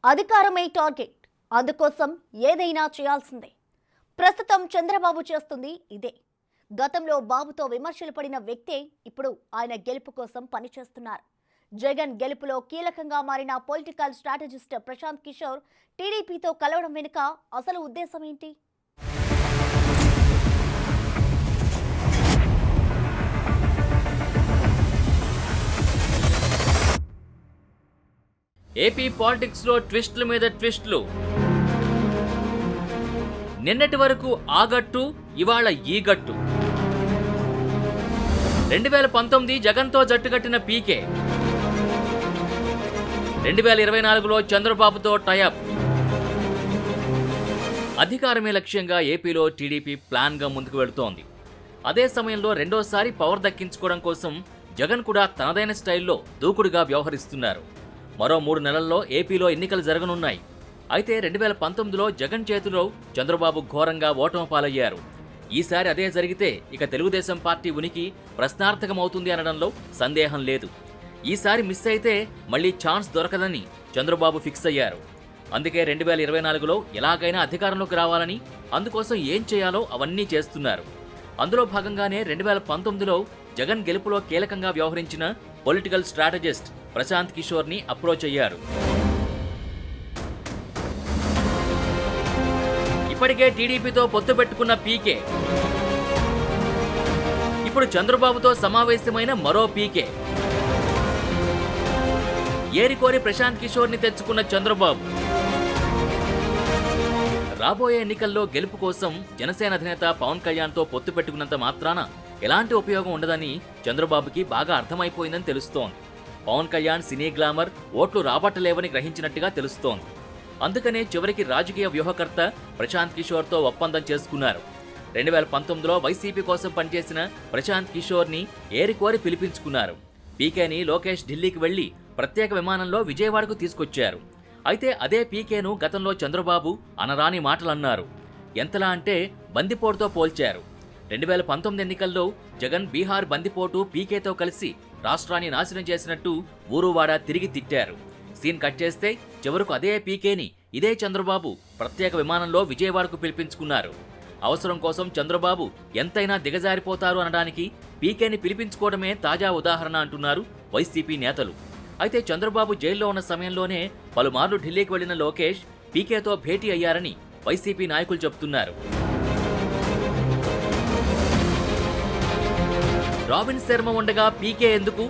అధికారమే టార్గెట్. అందుకోసం ఏదైనా చేయాల్సిందే. ప్రస్తుతం చంద్రబాబు చేస్తుంది ఇదే. గతంలో బాబుతో విమర్శలు పడిన వ్యక్తే ఇప్పుడు ఆయన గెలుపు కోసం పనిచేస్తున్నారు. జగన్ గెలుపులో కీలకంగా మారిన పొలిటికల్ స్ట్రాటజిస్ట్ ప్రశాంత్ కిషోర్ టీడీపీతో కలవడం వెనుక అసలు ఉద్దేశం ఏంటి? ఏపీ పాలిటిక్స్ లో ట్విస్టుల మీద ట్విస్టులు. నిన్నటి వరకు ఆ గట్టు, ఇవాళ ఈ గట్టు. 2019 జగన్తో జట్టుకట్టిన పీకే, 2024లో చంద్రబాబుతో టైఅప్. అధికారమే లక్ష్యంగా ఏపీలో టీడీపీ ప్లాన్గా ముందుకు వెళుతోంది. అదే సమయంలో రెండోసారి పవర్ దక్కించుకోవడం కోసం జగన్ కూడా తనదైన స్టైల్లో దూకుడుగా వ్యవహరిస్తున్నారు. మరో 3 నెలల్లో ఏపీలో ఎన్నికలు జరగనున్నాయి. అయితే 2019లో జగన్ చేతిలో చంద్రబాబు ఘోరంగా ఓటమి పాలయ్యారు. ఈసారి అదే జరిగితే ఇక తెలుగుదేశం పార్టీ ఉనికి ప్రశ్నార్థకమవుతుంది అనడంలో సందేహం లేదు. ఈసారి మిస్ అయితే మళ్లీ ఛాన్స్ దొరకదని చంద్రబాబు ఫిక్స్ అయ్యారు. అందుకే 2024లో ఎలాగైనా అధికారంలోకి రావాలని, అందుకోసం ఏం చేయాలో అవన్నీ చేస్తున్నారు. అందులో భాగంగానే 2019లో జగన్ గెలుపులో కీలకంగా వ్యవహరించిన పొలిటికల్ స్ట్రాటజిస్ట్ ప్రశాంత్ కిషోర్ని అప్రోచ్ అయ్యారు. ఇప్పటికే టీడీపీతో పొత్తు పెట్టుకున్న పీకే ఇప్పుడు చంద్రబాబుతో సమావేశమైన మరో పీకే. ఏరికోరి ప్రశాంత్ కిషోర్ని తెచ్చుకున్న చంద్రబాబు రాబోయే ఎన్నికల్లో గెలుపు కోసం జనసేన అధినేత పవన్ కళ్యాణ్తో పొత్తు పెట్టుకున్నంత మాత్రాన ఎలాంటి ఉపయోగం ఉండదని చంద్రబాబుకి బాగా అర్థమైపోయిందని తెలుస్తోంది. పవన్ కళ్యాణ్ సినీ గ్లామర్ ఓట్లు రాబట్టలేవని గ్రహించినట్టుగా తెలుస్తోంది. అందుకనే చివరికి రాజకీయ వ్యూహకర్త ప్రశాంత్ కిషోర్తో ఒప్పందం చేసుకున్నారు. 2019లో వైసీపీ కోసం పనిచేసిన ప్రశాంత్ కిషోర్ని ఏరికోరి పిలిపించుకున్నారు. పీకేని లోకేష్ ఢిల్లీకి వెళ్లి ప్రత్యేక విమానంలో విజయవాడకు తీసుకొచ్చారు. అయితే అదే పీకేను గతంలో చంద్రబాబు అనరాని మాటలన్నారు. ఎంతలా అంటే బందిపోటుతో పోల్చారు. 2019 ఎన్నికల్లో జగన్ బీహార్ బందిపోటు పీకేతో కలిసి రాష్ట్రాన్ని నాశనం చేసినట్టు ఊరువాడ తిరిగి తిట్టారు. సీన్ కట్ చేస్తే చివరకు అదే పీకేని ఇదే చంద్రబాబు ప్రత్యేక విమానంలో విజయవాడకు పిలిపించుకున్నారు. అవసరం కోసం చంద్రబాబు ఎంతైనా దిగజారిపోతారు అనడానికి పీకేని పిలిపించుకోవడమే తాజా ఉదాహరణ అంటున్నారు వైసీపీ నేతలు. అయితే చంద్రబాబు జైల్లో ఉన్న సమయంలోనే పలుమార్లు ఢిల్లీకి వెళ్లిన లోకేష్ పీకేతో భేటీ అయ్యారని వైసీపీ నాయకులు చెబుతున్నారు. రాబిన్ శర్మ ఉండగా పీకే ఎందుకు?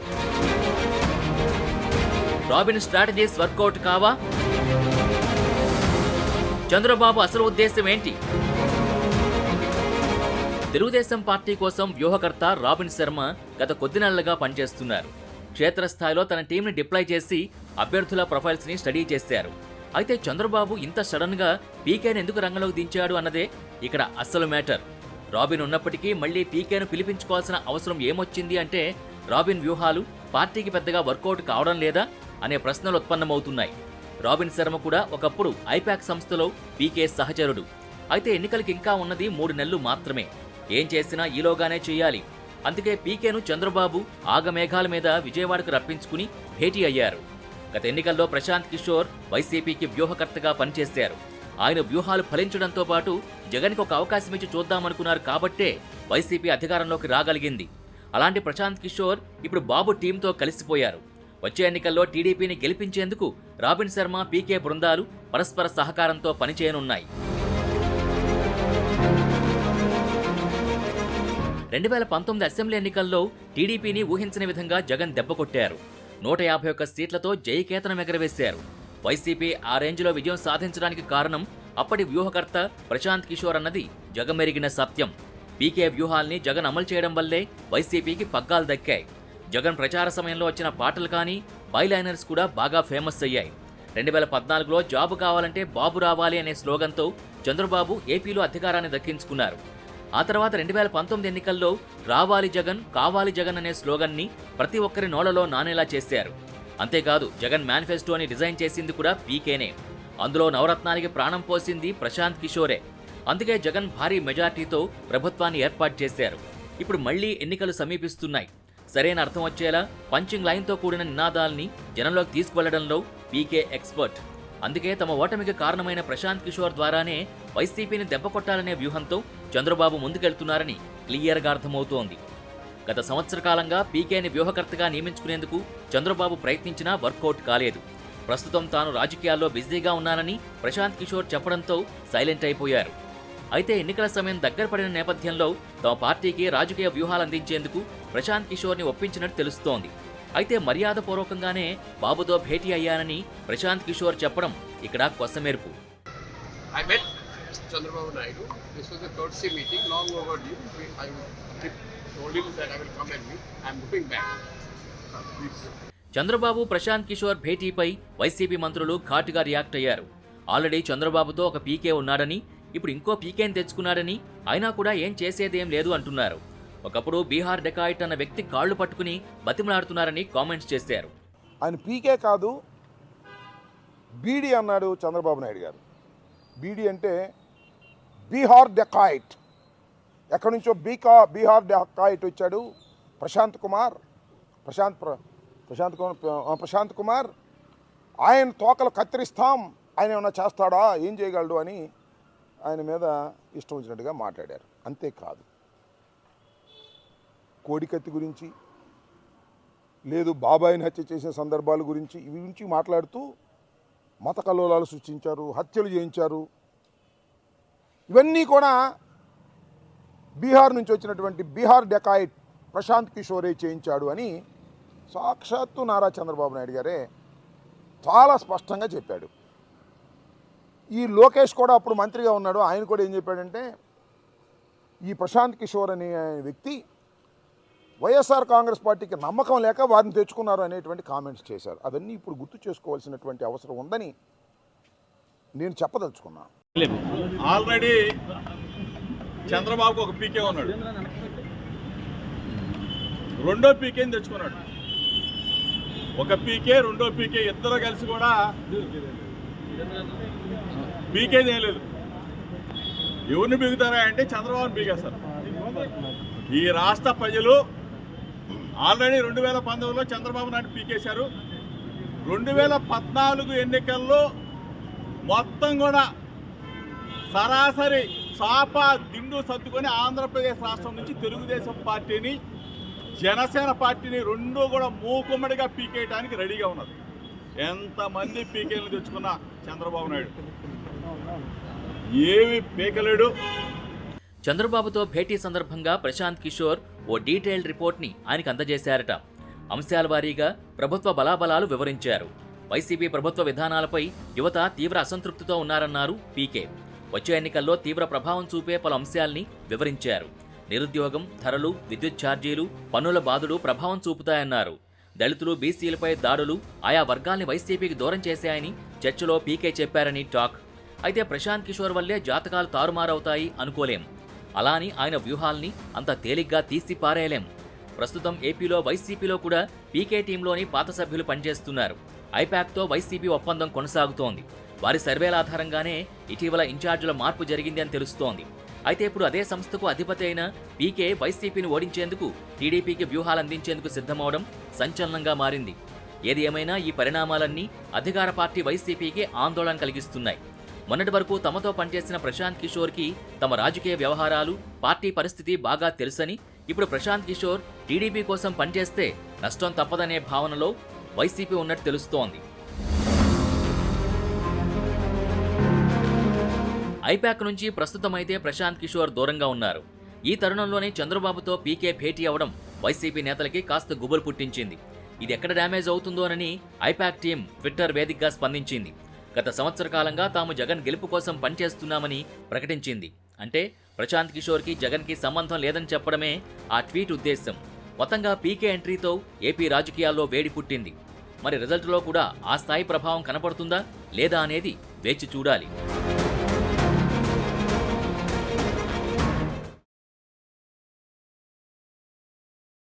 రాబిన్ స్ట్రాటజీస్ వర్కౌట్ కావా? చంద్రబాబు అసలు ఉద్దేశం ఏంటి? తెలుగుదేశం పార్టీ కోసం వ్యూహకర్త రాబిన్ శర్మ గత కొద్ది నెలలుగా పనిచేస్తున్నారు. క్షేత్రస్థాయిలో తన టీంని డిప్లాయ్ చేసి అభ్యర్థుల ప్రొఫైల్స్ ని స్టడీ చేశారు. అయితే చంద్రబాబు ఇంత సడన్ గా పీకేను ఎందుకు రంగంలోకి దించాడు అన్నదే ఇక్కడ అసలు మ్యాటర్. రాబిన్ ఉన్నప్పటికీ మళ్లీ పీకేను పిలిపించుకోవాల్సిన అవసరం ఏమొచ్చింది అంటే రాబిన్ వ్యూహాలు పార్టీకి పెద్దగా వర్కౌట్ కావడం లేదా అనే ప్రశ్నలు ఉత్పన్నమవుతున్నాయి. రాబిన్ శర్మ కూడా ఒకప్పుడు ఐపాక్ సంస్థలో పీకే సహచరుడు. అయితే ఎన్నికలకి ఇంకా ఉన్నది 3 నెలలు మాత్రమే. ఏం చేసినా ఈలోగానే చేయాలి. అందుకే పీకేను చంద్రబాబు ఆగమేఘాల మీద విజయవాడకు రప్పించుకుని భేటీ అయ్యారు. గత ఎన్నికల్లో ప్రశాంత్ కిషోర్ వైసీపీకి వ్యూహకర్తగా పనిచేశారు. ఆయన వ్యూహాలు ఫలించడంతో పాటు జగన్కి ఒక అవకాశం ఇచ్చి చూద్దామనుకున్నారు కాబట్టే వైసీపీ అధికారంలోకి రాగలిగింది. అలాంటి ప్రశాంత్ కిషోర్ ఇప్పుడు బాబు టీంతో కలిసిపోయారు. వచ్చే ఎన్నికల్లో టీడీపీని గెలిపించేందుకు రాబిన్ శర్మ, పీకే బృందాలు పరస్పర సహకారంతో పనిచేయనున్నాయి. 2019 అసెంబ్లీ ఎన్నికల్లో టీడీపీని ఊహించని విధంగా జగన్ దెబ్బకొట్టారు. 151 సీట్లతో జయకేతనం ఎగరవేశారు. వైసీపీ ఆ రేంజ్లో విజయం సాధించడానికి కారణం అప్పటి వ్యూహకర్త ప్రశాంత్ కిషోర్ అన్నది జగమెరిగిన సత్యం. పీకే వ్యూహాల్ని జగన్ అమలు చేయడం వల్లే వైసీపీకి పగ్గాలు దక్కాయి. జగన్ ప్రచార సమయంలో వచ్చిన పాటలు కానీ బైలైనర్స్ కూడా బాగా ఫేమస్ అయ్యాయి. 2014లో జాబు కావాలంటే బాబు రావాలి అనే స్లోగన్తో చంద్రబాబు ఏపీలో అధికారాన్ని దక్కించుకున్నారు. ఆ తర్వాత 2019 ఎన్నికల్లో రావాలి జగన్, కావాలి జగన్ అనే స్లోగన్ని ప్రతి ఒక్కరి నోళ్లలో నానేలా చేశారు. అంతేకాదు జగన్ మేనిఫెస్టోని డిజైన్ చేసింది కూడా పీకేనే. అందులో నవరత్నానికి ప్రాణం పోసింది ప్రశాంత్ కిషోరే. అందుకే జగన్ భారీ మెజార్టీతో ప్రభుత్వాన్ని ఏర్పాటు చేశారు. ఇప్పుడు మళ్లీ ఎన్నికలు సమీపిస్తున్నాయి. సరైన అర్థం వచ్చేలా పంచింగ్ లైన్తో కూడిన నినాదాల్ని జనంలోకి తీసుకువెళ్లడంలో పీకే ఎక్స్పర్ట్. అందుకే తమ ఓటమికి కారణమైన ప్రశాంత్ కిషోర్ ద్వారానే వైసీపీని దెబ్బకొట్టాలనే వ్యూహంతో చంద్రబాబు ముందుకెళ్తున్నారని క్లియర్గా అర్థమవుతోంది. గత సంవత్సర కాలంగా పీకేని వ్యూహకర్తగా నియమించుకునేందుకు చంద్రబాబు ప్రయత్నించినా వర్కౌట్ కాలేదు. ప్రస్తుతం తాను రాజకీయాల్లో బిజీగా ఉన్నానని ప్రశాంత్ కిషోర్ చెప్పడంతో సైలెంట్ అయిపోయారు. అయితే ఎన్నికల సమయం దగ్గర పడిన నేపథ్యంలో తమ పార్టీకి రాజకీయ వ్యూహాలు అందించేందుకు ప్రశాంత్ కిషోర్ని ఒప్పించినట్టు తెలుస్తోంది. అయితే మర్యాదపూర్వకంగానే బాబుతో భేటీ అయ్యానని ప్రశాంత్ కిషోర్ చెప్పడం ఇక్కడ కొసమెరుపు. I met Chandrababu Naidu. This was a courtesy meeting, long overdue. I told him that I will come and meet. I am moving back. Please. Chandrababu Prashant Kishor భేటీపై వైసీపీ మంత్రులు ఘాటుగా రియాక్ట్ అయ్యారు. ఆల్రెడీ చంద్రబాబుతో ఒక పీకే ఉన్నాడని, ఇప్పుడు ఇంకో పీకేని తెచ్చుకున్నాడని, అయినా కూడా ఏం చేసేదేం లేదు అంటున్నారు. ఒకప్పుడు బీహార్ డెకాయిట్ అన్న వ్యక్తి కాళ్లు పట్టుకుని బతిమలాడుతున్నారని కామెంట్స్ చేశారు. ఆయన పీకే కాదు, బీడీ అన్నాడు చంద్రబాబు నాయుడు గారు. బీడీ అంటే బీహార్ డెకాయిట్. ఎక్కడి నుంచో బీహార్ డెకాయిట్ వచ్చాడు ప్రశాంత్ కుమార్. ఆయన తోకలు కత్తిరిస్తాం, ఆయన ఏమన్నా చేస్తాడా, ఏం చేయగలడు అని ఆయన మీద ఇష్టం వచ్చినట్టుగా మాట్లాడారు. అంతేకాదు, కోడికత్తి గురించి లేదు, బాబాయిని హత్య చేసే సందర్భాల గురించి ఇవి గురించి మాట్లాడుతూ మత కల్లోలాలు సృష్టించారు, హత్యలు చేయించారు. ఇవన్నీ కూడా బీహార్ నుంచి వచ్చినటువంటి బీహార్ డెకాయిట్ ప్రశాంత్ కిషోరే చేయించాడు అని సాక్షాత్తు నారా చంద్రబాబు నాయుడు గారే చాలా స్పష్టంగా చెప్పాడు. ఈ లోకేష్ కూడా అప్పుడు మంత్రిగా ఉన్నాడు. ఆయన కూడా ఏం చెప్పాడంటే, ఈ ప్రశాంత్ కిషోర్ అనే వ్యక్తి వైఎస్ఆర్ కాంగ్రెస్ పార్టీకి నమ్మకం లేక వారిని తెచ్చుకున్నారు అనేటువంటి కామెంట్స్ చేశారు. అవన్నీ ఇప్పుడు గుర్తు చేసుకోవాల్సినటువంటి అవసరం ఉందని నేను చెప్పదలుచుకున్నాను. ఆల్రెడీ చంద్రబాబు ఒక పీకే ఉన్నాడు, రెండో పీకేని తెచ్చుకున్నాడు. ఒక పీకే, రెండో పీకే ఇద్దరు కలిసి కూడా పీకేది ఏం లేదు. ఎవరిని పీకుతారా అంటే చంద్రబాబుని పీకేస్తారు. ఈ రాష్ట్ర ప్రజలు ఆల్రెడీ 2019లో చంద్రబాబు నాయుడు పీకేశారు. 2014 ఎన్నికల్లో మొత్తం కూడా సరాసరి చాప దిండు సర్దుకొని ఆంధ్రప్రదేశ్ రాష్ట్రం నుంచి తెలుగుదేశం పార్టీని, జనసేన పార్టీని రెండూ కూడా మూకుమ్మడిగా పీకేయడానికి రెడీగా ఉన్నది. ఎంతమంది పీకేలు తెచ్చుకున్న చంద్రబాబు నాయుడు ఏమి పీకలేడు. చంద్రబాబుతో భేటీ సందర్భంగా ప్రశాంత్ కిషోర్ ఓ డీటెయిల్డ్ రిపోర్ట్ని ఆయనకు అందజేశారట. అంశాల వారీగా ప్రభుత్వ బలాబలాలు వివరించారు. వైసీపీ ప్రభుత్వ విధానాలపై యువత తీవ్ర అసంతృప్తితో ఉన్నారన్నారు పీకే. వచ్చే ఎన్నికల్లో తీవ్ర ప్రభావం చూపే పలు అంశాల్ని వివరించారు. నిరుద్యోగం, ధరలు, విద్యుత్ ఛార్జీలు, పన్నుల బాధలు ప్రభావం చూపుతాయన్నారు. దళితులు, బీసీలపై దాడులు ఆయా వర్గాల్ని వైసీపీకి దూరం చేశాయని చర్చలో పీకే చెప్పారని టాక్. అయితే ప్రశాంత్ కిషోర్ వల్లే జాతకాలు తారుమారవుతాయి అనుకోలేం. అలా అని ఆయన వ్యూహాల్ని అంత తేలిగ్గా తీసి పారేయలేం. ప్రస్తుతం ఏపీలో వైసీపీలో కూడా పీకే టీంలోని పాత సభ్యులు పనిచేస్తున్నారు. ఐపాక్తో వైసీపీ ఒప్పందం కొనసాగుతోంది. వారి సర్వేల ఆధారంగానే ఇటీవల ఇన్ఛార్జీల మార్పు జరిగింది అని తెలుస్తోంది. అయితే ఇప్పుడు అదే సంస్థకు అధిపతి అయిన పీకే వైసీపీని ఓడించేందుకు టీడీపీకి వ్యూహాలు అందించేందుకు సిద్ధమవడం సంచలనంగా మారింది. ఏది ఏమైనా ఈ పరిణామాలన్నీ అధికార పార్టీ వైసీపీకి ఆందోళన కలిగిస్తున్నాయి. మొన్నటి వరకు తమతో పనిచేసిన ప్రశాంత్ కిషోర్కి తమ రాజకీయ వ్యవహారాలు, పార్టీ పరిస్థితి బాగా తెలుసని, ఇప్పుడు ప్రశాంత్ కిషోర్ టీడీపీ కోసం పనిచేస్తే నష్టం తప్పదనే భావనలో వైసీపీ ఉన్నట్టు తెలుస్తోంది. ఐపాక్ నుంచి ప్రస్తుతమైతే ప్రశాంత్ కిషోర్ దూరంగా ఉన్నారు. ఈ తరుణంలోనే చంద్రబాబుతో పీకే భేటీ అవడం వైసీపీ నేతలకి కాస్త గుబులు పుట్టించింది. ఇది ఎక్కడ డ్యామేజ్ అవుతుందోనని ఐపాక్ టీం ట్విట్టర్ వేదికగా స్పందించింది. గత సంవత్సర కాలంగా తాము జగన్ గెలుపు కోసం పనిచేస్తున్నామని ప్రకటించింది. అంటే ప్రశాంత్ కిషోర్కి జగన్కి సంబంధం లేదని చెప్పడమే ఆ ట్వీట్ ఉద్దేశం. మొత్తంగా పీకే ఎంట్రీతో ఏపీ రాజకీయాల్లో వేడి పుట్టింది. మరి రిజల్ట్లో కూడా ఆ స్థాయి ప్రభావం కనపడుతుందా లేదా అనేది వేచి చూడాలి.